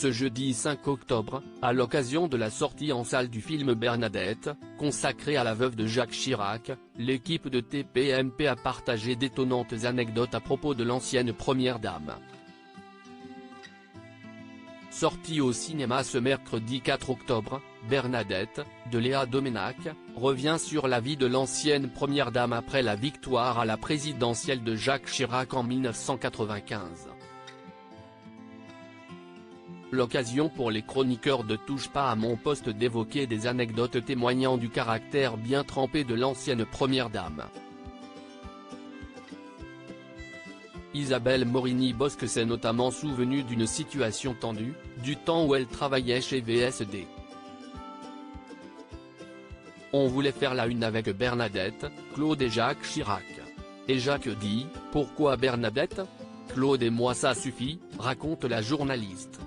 Ce jeudi 5 octobre, à l'occasion de la sortie en salle du film Bernadette, consacré à la veuve de Jacques Chirac, l'équipe de TPMP a partagé d'étonnantes anecdotes à propos de l'ancienne première dame. Sortie au cinéma ce mercredi 4 octobre, Bernadette, de Léa Doménac, revient sur la vie de l'ancienne première dame après la victoire à la présidentielle de Jacques Chirac en 1995. L'occasion pour les chroniqueurs de Touche pas à mon poste d'évoquer des anecdotes témoignant du caractère bien trempé de l'ancienne première dame. Isabelle Morini-Bosc s'est notamment souvenue d'une situation tendue, du temps où elle travaillait chez VSD. On voulait faire la une avec Bernadette, Claude et Jacques Chirac. Et Jacques dit « Pourquoi Bernadette ? Claude et moi ça suffit », raconte la journaliste.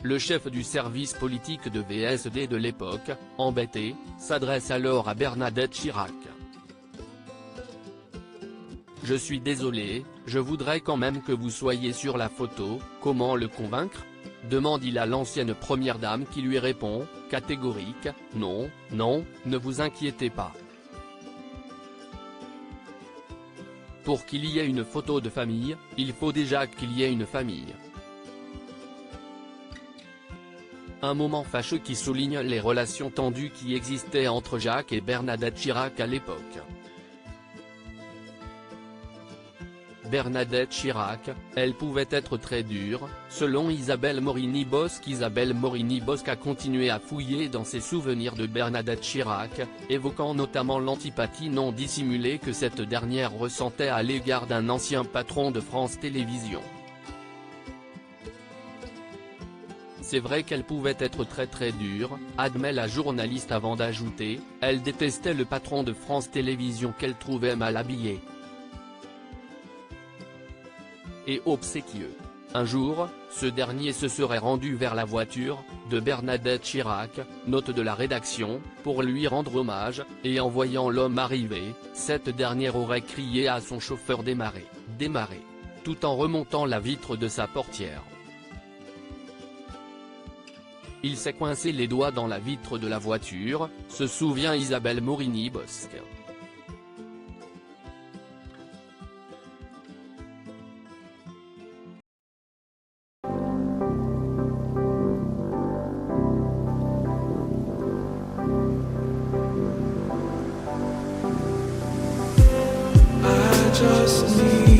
Le chef du service politique de VSD de l'époque, embêté, s'adresse alors à Bernadette Chirac. « Je suis désolé, je voudrais quand même que vous soyez sur la photo, comment le convaincre ?» demande-t-il à l'ancienne première dame qui lui répond, catégorique, « Non, non, ne vous inquiétez pas. Pour qu'il y ait une photo de famille, il faut déjà qu'il y ait une famille. » Un moment fâcheux qui souligne les relations tendues qui existaient entre Jacques et Bernadette Chirac à l'époque. Bernadette Chirac, elle pouvait être très dure, selon Isabelle Morini-Bosc. Isabelle Morini-Bosc a continué à fouiller dans ses souvenirs de Bernadette Chirac, évoquant notamment l'antipathie non dissimulée que cette dernière ressentait à l'égard d'un ancien patron de France Télévisions. C'est vrai qu'elle pouvait être très dure, admet la journaliste avant d'ajouter, elle détestait le patron de France Télévisions qu'elle trouvait mal habillé et obséquieux. Un jour, ce dernier se serait rendu vers la voiture de Bernadette Chirac, note de la rédaction, pour lui rendre hommage, et en voyant l'homme arriver, cette dernière aurait crié à son chauffeur démarrer, démarrer, tout en remontant la vitre de sa portière. Il s'est coincé les doigts dans la vitre de la voiture, se souvient Isabelle Morini-Bosc. I just need